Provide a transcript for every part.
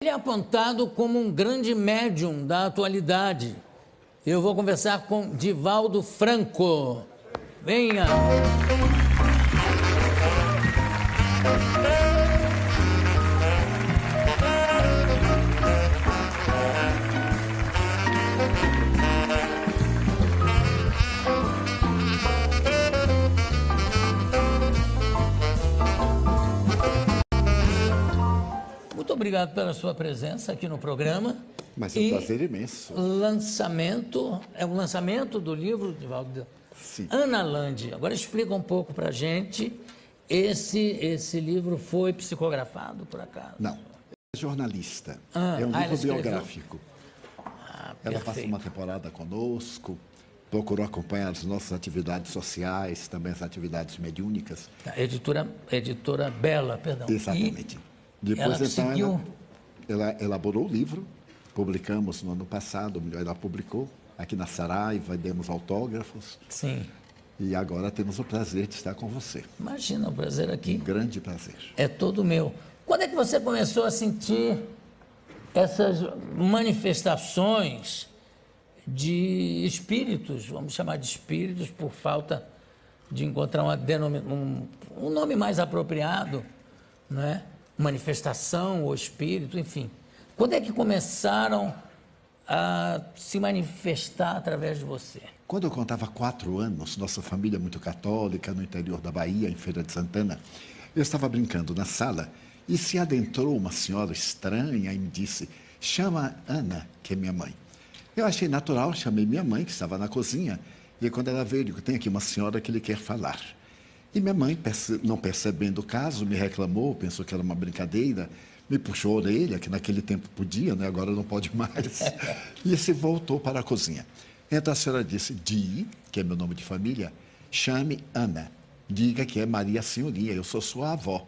Ele é apontado como um grande médium da atualidade. Eu vou conversar com Divaldo Franco. Venha! Muito obrigado pela sua presença aqui no programa. Mas é um prazer imenso. É um lançamento do livro, Divaldo. Sim. Ana Landi. Agora explica um pouco para a gente. Esse livro foi psicografado, por acaso? Não, é jornalista. É um livro biográfico. Ela passa uma temporada conosco, procurou acompanhar as nossas atividades sociais, também as atividades mediúnicas. Editora Bela, perdão. Exatamente. Depois, ela elaborou o livro, publicamos no ano passado, ela publicou aqui na Saraiva, demos autógrafos. Sim. E agora temos o prazer de estar com você. Imagina, o prazer aqui. Um grande prazer. É todo meu. Quando é que você começou a sentir essas manifestações de espíritos, vamos chamar de espíritos, por falta de encontrar um nome mais apropriado, não é? Manifestação ou espírito, enfim. Quando é que começaram a se manifestar através de você? Quando eu contava 4 anos, nossa família é muito católica, no interior da Bahia, em Feira de Santana, eu estava brincando na sala e se adentrou uma senhora estranha e me disse: chama Ana, que é minha mãe. Eu achei natural, chamei minha mãe, que estava na cozinha, e quando ela veio, eu digo: tem aqui uma senhora que lhe quer falar. E minha mãe, não percebendo o caso, me reclamou, pensou que era uma brincadeira, me puxou a orelha, que naquele tempo podia, né? Agora não pode mais, e se voltou para a cozinha. Então a senhora disse: Di, que é meu nome de família, chame Ana, diga que é Maria Senhoria, eu sou sua avó.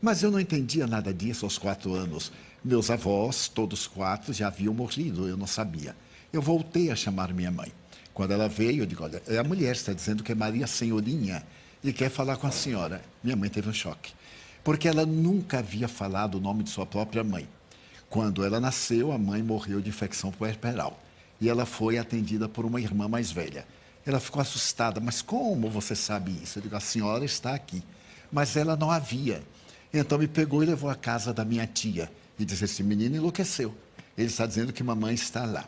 Mas eu não entendia nada disso aos 4 anos. Meus avós, todos 4, já haviam morrido, eu não sabia. Eu voltei a chamar minha mãe. Quando ela veio, eu digo: olha, a mulher está dizendo que é Maria Senhorinha e quer falar com a senhora. Minha mãe teve um choque, porque ela nunca havia falado o nome de sua própria mãe. Quando ela nasceu, a mãe morreu de infecção puerperal e ela foi atendida por uma irmã mais velha. Ela ficou assustada: mas como você sabe isso? Eu digo: a senhora está aqui. Mas ela não havia. Então me pegou e levou à casa da minha tia e disse: esse menino enlouqueceu, ele está dizendo que mamãe está lá.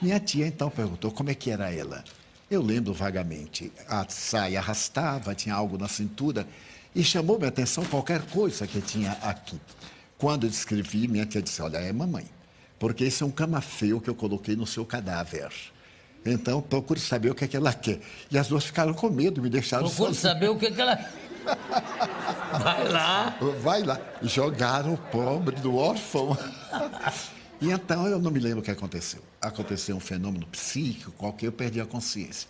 Minha tia então perguntou como é que era ela. Eu lembro vagamente, a saia arrastava, tinha algo na cintura e chamou minha atenção qualquer coisa que tinha aqui. Quando eu descrevi, minha tia disse: olha, é mamãe, porque esse é um camafeu que eu coloquei no seu cadáver. Então, procure saber o que é que ela quer. E as duas ficaram com medo, me deixaram Procure saber o que é que ela... Vai lá. Vai lá. Jogaram o pobre do órfão. E então eu não me lembro o que aconteceu. Aconteceu um fenômeno psíquico qualquer, eu perdi a consciência.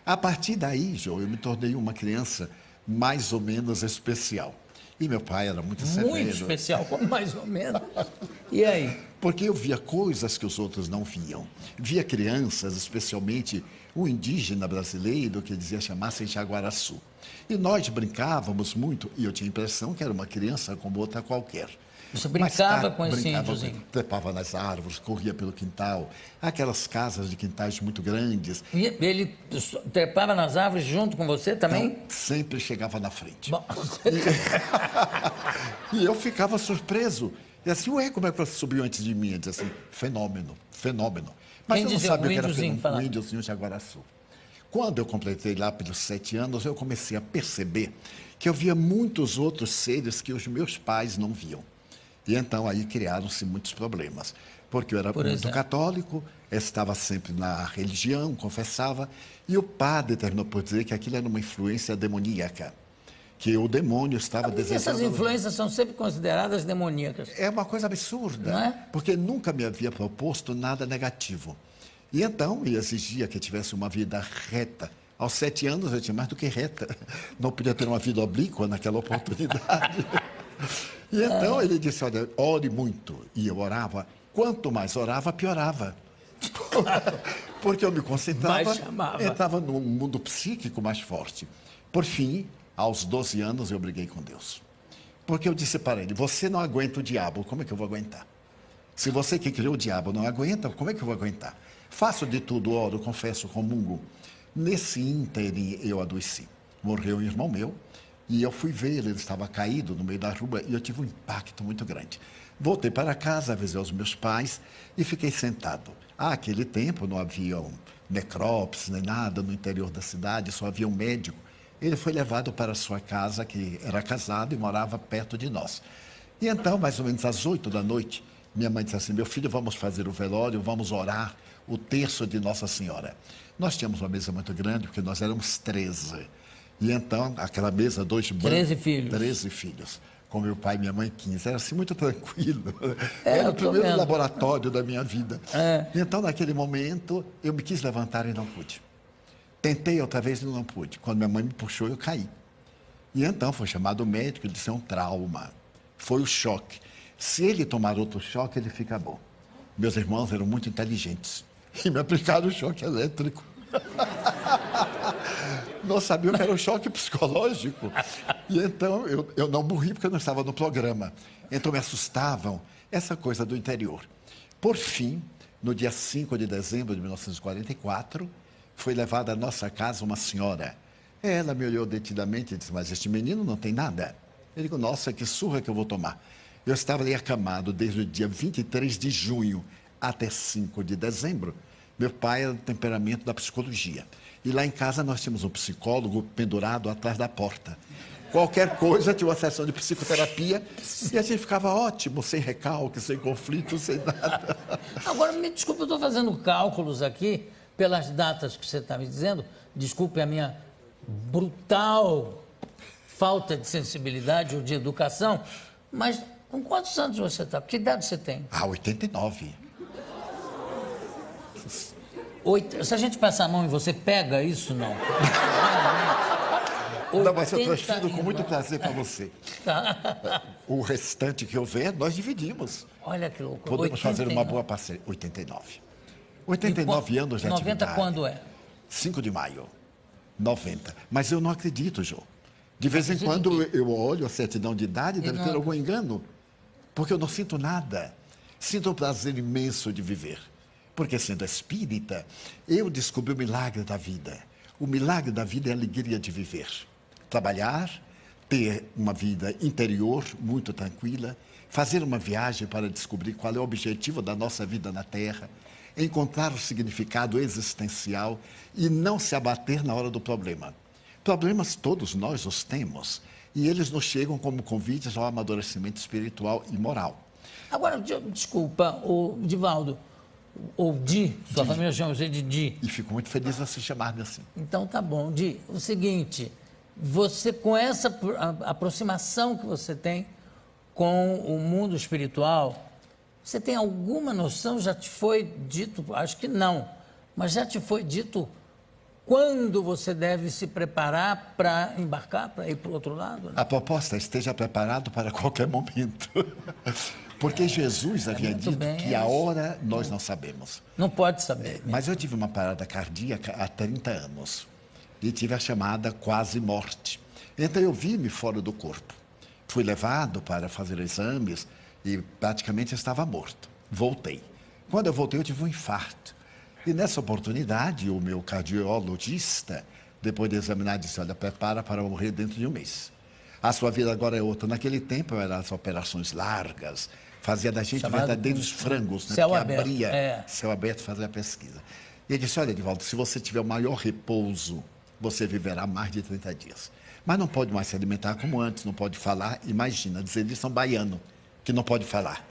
A partir daí, João, eu me tornei uma criança mais ou menos especial. E meu pai era muito severo. Muito especial, como mais ou menos. E aí? Porque eu via coisas que os outros não viam. Via crianças, especialmente o indígena brasileiro, que dizia chamar-se Jaguaraçu. E nós brincávamos muito, e eu tinha a impressão que era uma criança como outra qualquer. Você brincava com esse índiozinho? Trepava nas árvores, corria pelo quintal, aquelas casas de quintais muito grandes. E ele trepava nas árvores junto com você também? Então, sempre chegava na frente. Bom... E eu ficava surpreso. E assim: ué, como é que você subiu antes de mim? Eu dizia assim: fenômeno, fenômeno. Mas eu não sabia o que era fenômeno, o índiozinho Jaguaraçu. Quando eu completei lá pelos 7 anos, eu comecei a perceber que eu via muitos outros seres que os meus pais não viam. E então aí criaram-se muitos problemas, porque eu era muito católico, estava sempre na religião, confessava, e o padre terminou por dizer que aquilo era uma influência demoníaca, que o demônio estava desejando... Essas influências são sempre consideradas demoníacas. É uma coisa absurda, não é? Porque nunca me havia proposto nada negativo. E então ele exigia que eu tivesse uma vida reta. Aos 7 anos eu tinha mais do que reta, não podia ter uma vida oblíqua naquela oportunidade. E então ele disse: olha, ore muito. E eu orava. Quanto mais orava, piorava. Porque eu me concentrava, entrava num mundo psíquico mais forte. Por fim, aos 12 anos, eu briguei com Deus. Porque eu disse para ele: você não aguenta o diabo, como é que eu vou aguentar? Se você que criou o diabo não aguenta, como é que eu vou aguentar? Faço de tudo, oro, confesso, comungo. Nesse ínterim eu adoeci. Morreu um irmão meu e eu fui ver, ele estava caído no meio da rua e eu tive um impacto muito grande. Voltei para casa, avisei os meus pais e fiquei sentado. Aquele tempo não havia necrópsia nem nada no interior da cidade, só havia um médico. Ele foi levado para sua casa, que era casado e morava perto de nós. E então, mais ou menos às 8 da noite, minha mãe disse assim: meu filho, vamos fazer o velório, vamos orar o terço de Nossa Senhora. Nós tínhamos uma mesa muito grande, porque nós éramos 13. E então, aquela mesa, 2 bancos. 13 filhos. 13 filhos. Com meu pai e minha mãe, 15. Era assim, muito tranquilo. É, Era o primeiro vendo. laboratório da minha vida. É. E então, naquele momento, eu me quis levantar e não pude. Tentei outra vez e não pude. Quando minha mãe me puxou, eu caí. E então foi chamado o médico, ele disse: é um trauma. Foi o choque. Se ele tomar outro choque, ele fica bom. Meus irmãos eram muito inteligentes e me aplicaram o choque elétrico. Não sabiam que era um choque psicológico. E então eu não morri porque eu não estava no programa. Então me assustavam essa coisa do interior. Por fim, no dia 5 de dezembro de 1944, foi levada à nossa casa uma senhora. Ela me olhou detidamente e disse: mas este menino não tem nada. Eu digo: nossa, que surra que eu vou tomar. Eu estava ali acamado desde o dia 23 de junho até 5 de dezembro. Meu pai era do temperamento da psicologia. E lá em casa nós tínhamos um psicólogo pendurado atrás da porta. Qualquer coisa tinha uma sessão de psicoterapia e a gente ficava ótimo, sem recalque, sem conflito, sem nada. Agora, me desculpe, eu estou fazendo cálculos aqui pelas datas que você está me dizendo. Desculpe a minha brutal falta de sensibilidade ou de educação, mas com quantos anos você está? Que idade você tem? 89. Se a gente passar a mão e você pega isso, não? Não, mas eu transfiro com muito prazer para você. Tá. O restante que houver, nós dividimos. Olha que louco. Podemos fazer uma boa parceria. 89. 89 anos de 90 atividade. quando é? 5 de maio. 90. Mas eu não acredito, Jô. De vez em Acredita quando em quê? eu olho a certidão de idade, deve não- ter algum engano. Porque eu não sinto nada. Sinto um prazer imenso de viver. Porque, sendo espírita, eu descobri o milagre da vida. O milagre da vida é a alegria de viver. Trabalhar, ter uma vida interior muito tranquila, fazer uma viagem para descobrir qual é o objetivo da nossa vida na Terra, encontrar o significado existencial e não se abater na hora do problema. Problemas todos nós os temos e eles nos chegam como convites ao amadurecimento espiritual e moral. Agora, desculpa, o Divaldo, ou sua família chama você de Di. E fico muito feliz de se chamar-me assim. Então tá bom, Di. O seguinte, você com essa aproximação que você tem com o mundo espiritual, você tem alguma noção, já te foi dito, acho que não, mas já te foi dito quando você deve se preparar para embarcar, para ir para o outro lado? Né? A proposta é: esteja preparado para qualquer momento. Porque Jesus havia muito dito bem, que a hora nós não sabemos. Não pode saber. Mas eu tive uma parada cardíaca há 30 anos. E tive a chamada quase morte. Então eu vi-me fora do corpo. Fui levado para fazer exames e praticamente estava morto. Voltei. Quando eu voltei, eu tive um infarto. E nessa oportunidade, o meu cardiologista, depois de examinar, disse: olha, prepara para morrer dentro de um mês. A sua vida agora é outra. Naquele tempo eram as operações largas, fazia da gente Chamado verdadeiros frangos, né? céu Porque aberto, abria é. céu aberto, fazia a pesquisa. E ele disse: olha, Edivaldo, se você tiver o maior repouso, você viverá mais de 30 dias. Mas não pode mais se alimentar como antes, não pode falar. Imagina, dizer eles são baiano, que não pode falar.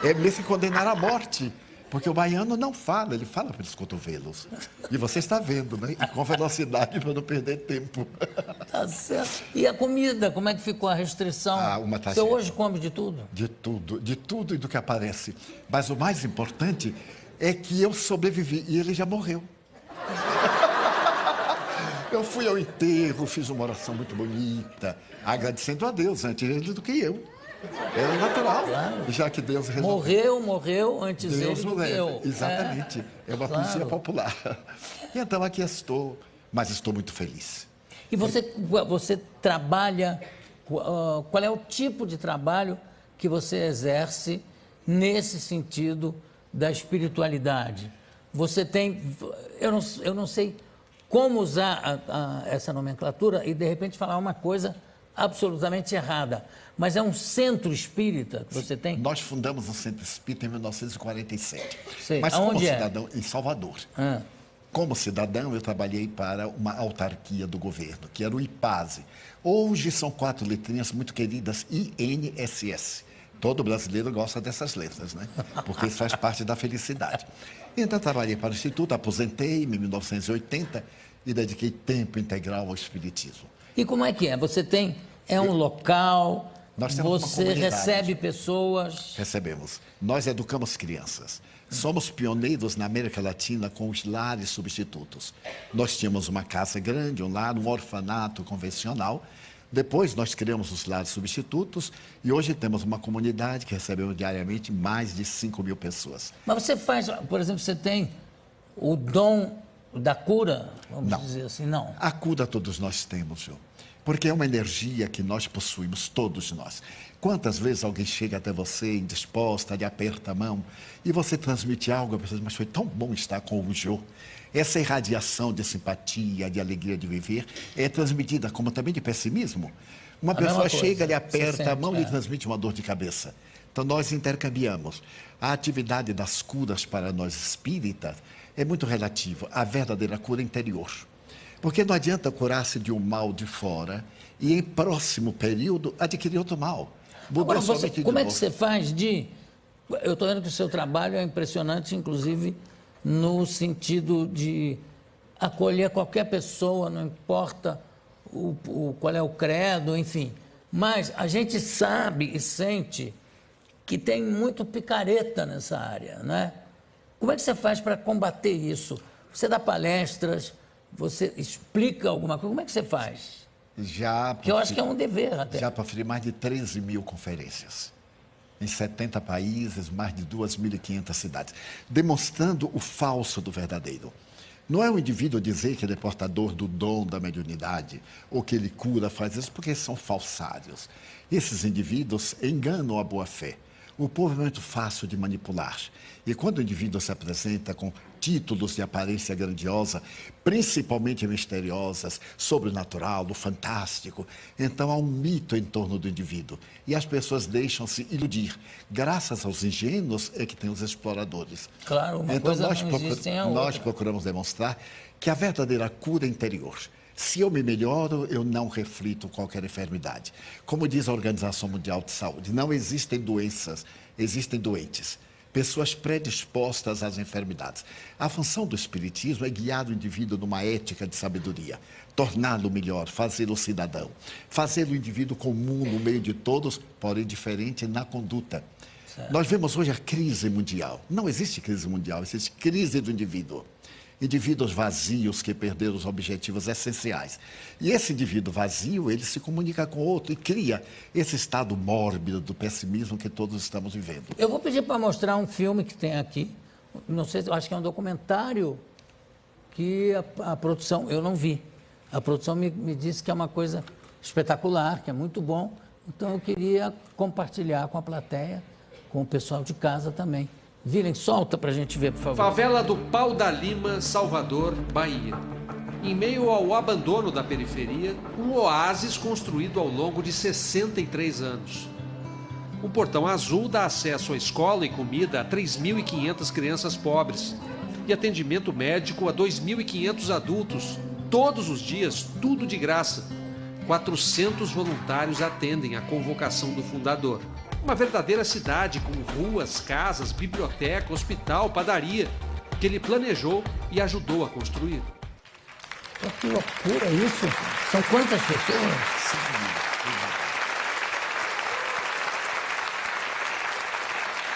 É mesmo que condenar à morte. Porque o baiano não fala, ele fala pelos cotovelos. E você está vendo, né? E com velocidade para não perder tempo. Tá certo. E a comida, como é que ficou a restrição? Uma Você tragédia. hoje come de tudo? De tudo e do que aparece. Mas o mais importante é que eu sobrevivi e ele já morreu. Eu fui ao enterro, fiz uma oração muito bonita, agradecendo a Deus antes ele do que eu. Era natural, Claro. já que Deus resolveu. Morreu antes Deus ele o do que leva. eu. Exatamente. É uma claro. poesia popular. E então aqui estou, mas estou muito feliz. E você trabalha, qual é o tipo de trabalho que você exerce nesse sentido da espiritualidade. Você tem... Eu não sei como usar essa nomenclatura e, de repente, falar uma coisa absolutamente errada. Mas é um centro espírita que você tem? Nós fundamos o Centro Espírita em 1947. Sei. Mas Aonde como é? cidadão, em Salvador. Como cidadão, eu trabalhei para uma autarquia do governo, que era o IPASE. Hoje são 4 letrinhas muito queridas, INSS. Todo brasileiro gosta dessas letras, né? Porque isso faz parte da felicidade. Então, trabalhei para o Instituto, aposentei-me em 1980 e dediquei tempo integral ao Espiritismo. E como é que é? Você tem... É um local... Nós temos uma Você comunidade. recebe pessoas... Recebemos. Nós educamos crianças. Somos pioneiros na América Latina com os lares substitutos. Nós tínhamos uma casa grande, um lar, um orfanato convencional. Depois nós criamos os lares substitutos e hoje temos uma comunidade que recebemos diariamente mais de 5.000 pessoas. Mas você faz, por exemplo, você tem o dom da cura, vamos dizer assim, não? A cura todos nós temos, João. Porque é uma energia que nós possuímos, todos nós. Quantas vezes alguém chega até você indisposta, lhe aperta a mão, e você transmite algo, a pessoa diz, mas foi tão bom estar com o Jô. Essa irradiação de simpatia, de alegria de viver, é transmitida como também de pessimismo. Uma pessoa chega, lhe aperta a mão e lhe transmite uma dor de cabeça. Então, nós intercambiamos. A atividade das curas para nós espíritas é muito relativa à verdadeira cura interior. Porque não adianta curar-se de um mal de fora e, em próximo período, adquirir outro mal. Agora, como é que você faz de... Eu estou vendo que o seu trabalho é impressionante, inclusive, no sentido de acolher qualquer pessoa, não importa qual é o credo, enfim. Mas a gente sabe e sente que tem muito picareta nessa área, né? Como é que você faz para combater isso? Você dá palestras... Você explica alguma coisa? Como é que você faz? Que eu acho que é um dever até. Já proferi mais de 13.000 conferências. Em 70 países, mais de 2.500 cidades. Demonstrando o falso do verdadeiro. Não é o indivíduo dizer que ele é portador do dom da mediunidade, ou que ele cura, faz isso, porque são falsários. Esses indivíduos enganam a boa-fé. O povo é muito fácil de manipular. E quando o indivíduo se apresenta com títulos de aparência grandiosa, principalmente misteriosas, sobrenatural, do fantástico, então há um mito em torno do indivíduo. E as pessoas deixam-se iludir. Graças aos ingênuos é que tem os exploradores. Claro, uma então, coisa não existe sem a outra. Nós procuramos demonstrar que a verdadeira cura interior... Se eu me melhoro, eu não reflito qualquer enfermidade. Como diz a Organização Mundial de Saúde, não existem doenças, existem doentes. Pessoas predispostas às enfermidades. A função do Espiritismo é guiar o indivíduo numa ética de sabedoria, torná-lo melhor, fazê-lo cidadão, fazer o indivíduo comum no meio de todos, porém diferente na conduta. Certo. Nós vemos hoje a crise mundial. Não existe crise mundial, existe crise do indivíduo. Indivíduos vazios que perderam os objetivos essenciais. E esse indivíduo vazio, ele se comunica com o outro e cria esse estado mórbido do pessimismo que todos estamos vivendo. Eu vou pedir para mostrar um filme que tem aqui. Não sei, eu acho que é um documentário que a produção, eu não vi. A produção me disse que é uma coisa espetacular, que é muito bom. Então eu queria compartilhar com a plateia, com o pessoal de casa também. Virem, solta para a gente ver, por favor. Favela do Pau da Lima, Salvador, Bahia. Em meio ao abandono da periferia, um oásis construído ao longo de 63 anos. O Portão Azul dá acesso à escola e comida a 3.500 crianças pobres e atendimento médico a 2.500 adultos, todos os dias, tudo de graça. 400 voluntários atendem à convocação do fundador. Uma verdadeira cidade com ruas, casas, biblioteca, hospital, padaria, que ele planejou e ajudou a construir. Que loucura isso! São quantas pessoas?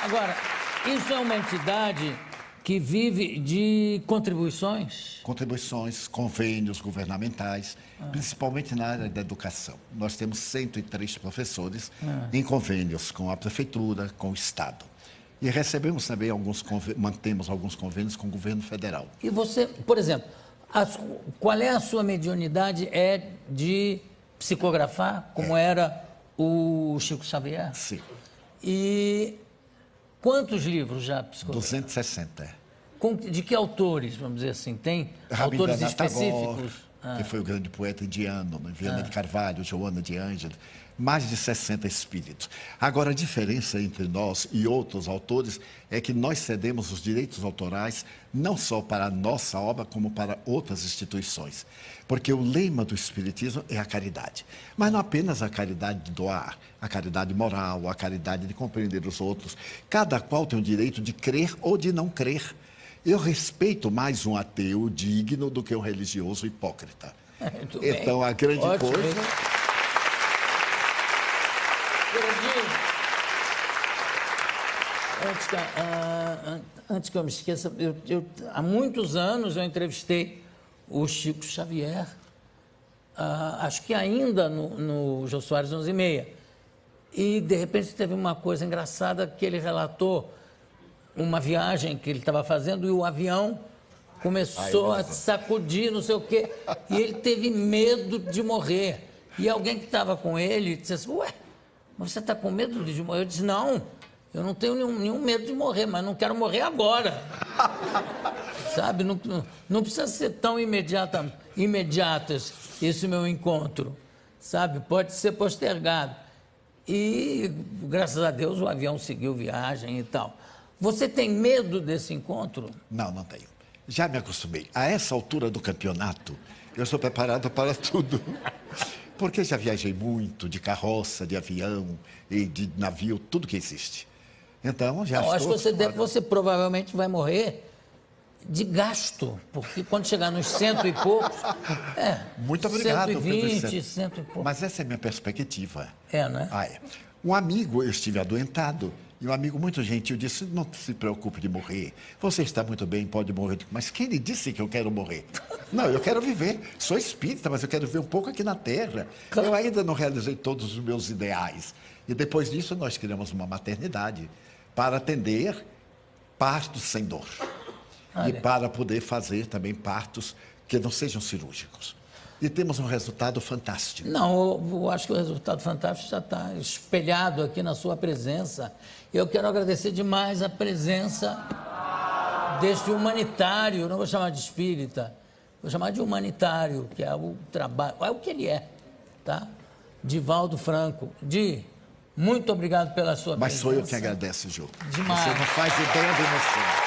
Agora, isso é uma entidade que vive de contribuições? Contribuições, convênios governamentais, principalmente na área da educação. Nós temos 103 professores em convênios com a prefeitura, com o Estado. E recebemos também mantemos alguns convênios com o governo federal. E você, por exemplo, qual é a sua mediunidade? É de psicografar, como era o Chico Xavier? Sim. E Quantos livros já psicografou? 260. De que autores, vamos dizer assim? Tem autores Rabindranath Tagore, específicos? que foi o grande poeta indiano, né? Viana de Carvalho, Joana de Ângeles, mais de 60 espíritos. Agora, a diferença entre nós e outros autores é que nós cedemos os direitos autorais não só para a nossa obra, como para outras instituições. Porque o lema do Espiritismo é a caridade. Mas não apenas a caridade de doar, a caridade moral, a caridade de compreender os outros. Cada qual tem o direito de crer ou de não crer. Eu respeito mais um ateu digno do que um religioso hipócrita. Muito Então, bem. a grande Ótimo. coisa... Antes que eu me esqueça, há muitos anos eu entrevistei o Chico Xavier, acho que ainda no Jô Soares 11h30. E, de repente, teve uma coisa engraçada que ele relatou, uma viagem que ele estava fazendo e o avião começou a sacudir, não sei o quê, e ele teve medo de morrer. E alguém que estava com ele disse assim, ué, mas você está com medo de morrer? Eu disse, não, eu não tenho nenhum medo de morrer, mas não quero morrer agora. Sabe, não precisa ser tão imediato esse meu encontro, sabe, pode ser postergado. E, graças a Deus, o avião seguiu viagem e tal. Você tem medo desse encontro? Não, não tenho. Já me acostumei. A essa altura do campeonato, eu sou preparado para tudo. Porque já viajei muito de carroça, de avião e de navio, tudo que existe. Então, já estou... Acho que você provavelmente vai morrer de gasto, porque quando chegar nos 100 e poucos... Muito obrigado, 120, 100 e poucos. Mas essa é a minha perspectiva. Não é? É. Um amigo, eu estive adoentado, e um amigo muito gentil disse, não se preocupe de morrer, você está muito bem, pode morrer. Mas quem lhe disse que eu quero morrer? Não, eu quero viver, sou espírita, mas eu quero viver um pouco aqui na Terra. Eu ainda não realizei todos os meus ideais. E depois disso nós criamos uma maternidade para atender partos sem dor. E para poder fazer também partos que não sejam cirúrgicos. E temos um resultado fantástico. Não, eu acho que o resultado fantástico já está espelhado aqui na sua presença. Eu quero agradecer demais a presença deste humanitário, não vou chamar de espírita, vou chamar de humanitário, que é o trabalho, é o que ele é, tá? Divaldo Franco. Muito obrigado pela sua presença. Mas sou eu que agradeço, Jô. Demais. Você não faz ideia da emoção.